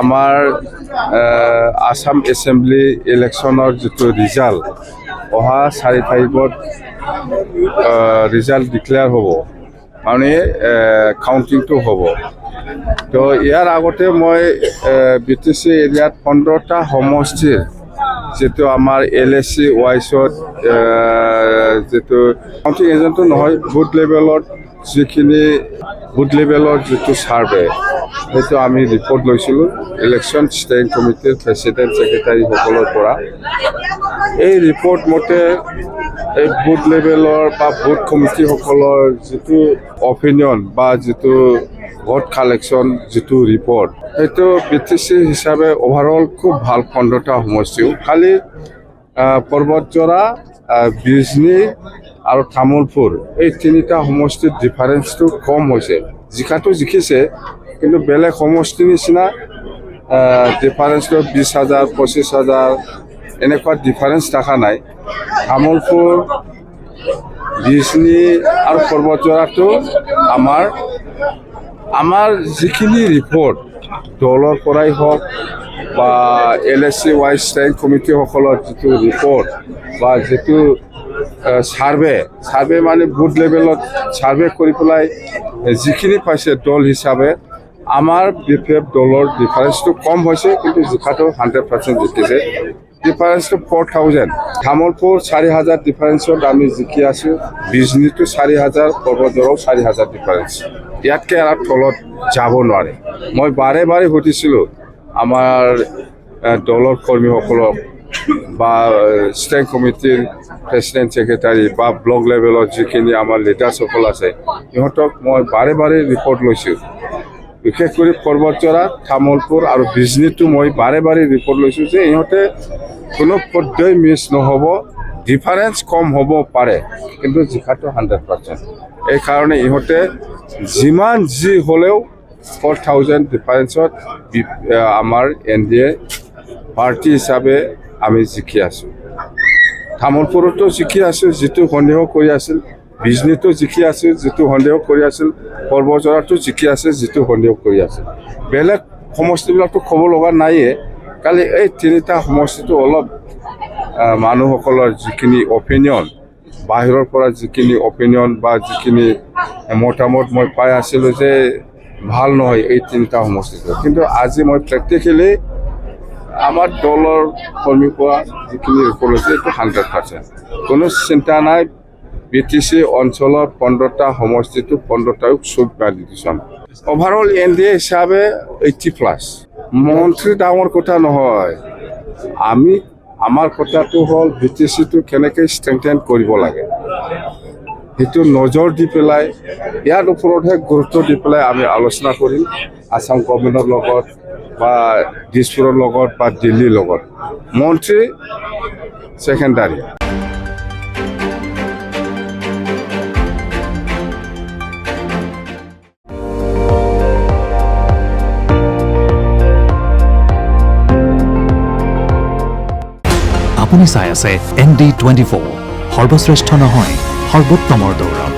আমাৰ আসাম এছেম্বলি ইলেকশ্যনৰ যিটো ৰিজাল্ট অহা 4 তাৰিখত ৰিজাল্ট ডিক্লেয়াৰ হ'ব, মানে কাউণ্টিংটো হ'ব। তো ইয়াৰ আগতে মই BTC এৰিয়াত 15টা সমষ্টিৰ যিটো আমাৰ LAC ৱাইজত যিটো কাউণ্টিং এজেণ্টটো নহয়, বুথ লেভেলত যিখিনি বুথ লেভেলৰ যিটো ছাৰ্ভে সেইটো আমি ৰিপৰ্ট লৈছিলোঁ ইলেকশ্যন ষ্টেণ্ডিং কমিটিৰ প্ৰেচিডেণ্ট ছেক্ৰেটাৰীসকলৰ পৰা। এই ৰিপৰ্ট মতে এই বুথ লেভেলৰ বা বুথ কমিটিসকলৰ যিটো অপিনিয়ন বা যিটো ভোট কালেকশ্যন যিটো ৰিপৰ্ট, সেইটো BTC হিচাপে অভাৰঅল খুব ভাল 15টা সমষ্টিও। খালি পৰ্বতজৰা, বিজনী আৰু তামোলপুৰ এই 3টা সমষ্টিৰ ডিফাৰেঞ্চটো কম হৈছে। জিকাটো জিকিছে, কিন্তু বেলেগ সমষ্টিৰ নিচিনা ডিফাৰেঞ্চটো 20,000, 25,000 এনেকুৱা ডিফাৰেঞ্চ দেখা নাই। তামোলপুৰ, বিজনী আৰু পৰ্বতজৰাটো আমাৰ যিখিনি ৰিপৰ্ট দলৰ পৰাই হওক বা LAC ৱাইজ ষ্টেণ্ডিং কমিটিসকলৰ যিটো ৰিপৰ্ট বা যিটো ছাৰ্ভে মানে বুথ লেভেলত ছাৰ্ভে কৰি পেলাই যিখিনি পাইছে দল হিচাপে, আমাৰ BPF দলৰ ডিফাৰেঞ্চটো কম হৈছে, কিন্তু জিকাটো 100% জিকিছে। ডিফাৰেঞ্চটো 4,000। তামোলপুৰ 4,000 ডিফাৰেঞ্চত আমি জিকি আছোঁ, বিজনীটো 4,000, পৰ্বতজৰাও 4,000 ডিফাৰেঞ্চ। ইয়াতকৈ আৰু তলত যাব নোৱাৰে। মই বাৰে বাৰে সুধিছিলোঁ আমাৰ দলৰ কৰ্মীসকলক বা ষ্টেণ্ডিং কমিটিৰ প্ৰেচিডেণ্ট ছেক্ৰেটাৰী বা ব্লক লেভেলত যিখিনি আমাৰ লিডাৰ্ছসকল আছে, সিহঁতক মই বাৰে বাৰে ৰিপৰ্ট লৈছোঁ। বিশেষ কৰি পৰ্বতজৰা, তামোলপুৰ আৰু বিজনীটো মই বাৰে বাৰে ৰিপৰ্ট লৈছোঁ যে ইহঁতে কোনো পৰ্যায় মিছ নহ'ব, ডিফাৰেঞ্চ কম হ'ব পাৰে, কিন্তু জিকাটো 100%। এইকাৰণে ইহঁতে যিমান যি হ'লেও 4,000 ডিফাৰেঞ্চত আমাৰ NDA পাৰ্টি হিচাপে আমি জিকি আছোঁ। তামোলপুৰতো জিকি আছোঁ, যিটো সন্দেহ কৰি আছিল। বিজনীতো জিকি আছিল, যিটো সন্দেহ কৰি আছিল। পৰ্বতজৰাটো জিকি আছে, যিটো সন্দেহ কৰি আছিল। বেলেগ সমষ্টিবিলাকতো ক'ব লগা নাইয়ে। খালি এই 3টা সমষ্টিটো অলপ মানুহসকলৰ যিখিনি অপিনিয়ন, বাহিৰৰ পৰা যিখিনি অপিনিয়ন বা যিখিনি মতামত মই পাই আছিলোঁ যে ভাল নহয় এই 3টা সমষ্টিটো। কিন্তু আজি মই প্ৰেক্টিকেলি আমাৰ দলৰ কৰ্মীৰ পৰা যিখিনি ৰিপৰ্ট লৈছে, এইটো 100%। কোনো চিন্তা নাই। BTC অঞ্চলৰ 15টা সমষ্টিটো 15টাও চুপ মাৰি দিছোঁ। অভাৰঅল NDA হিচাপে 80+। মন্ত্ৰী ডাঙৰ কথা নহয়, আমাৰ কথাটো হ'ল BTCটো কেনেকৈ ষ্ট্ৰেংথেন কৰিব লাগে, সেইটো নজৰ দি পেলাই ইয়াৰ ওপৰতহে গুৰুত্ব দি পেলাই আমি আলোচনা কৰিম আসাম গভৰ্ণমেণ্টৰ লগত বা দিছপুৰৰ লগত বা দিল্লীৰ লগত। মন্ত্ৰী ছেকেণ্ডাৰী। আপুনি চাই আছে ND24, সৰ্বশ্ৰেষ্ঠ নহয়, সৰ্বোত্তমৰ দৌৰ।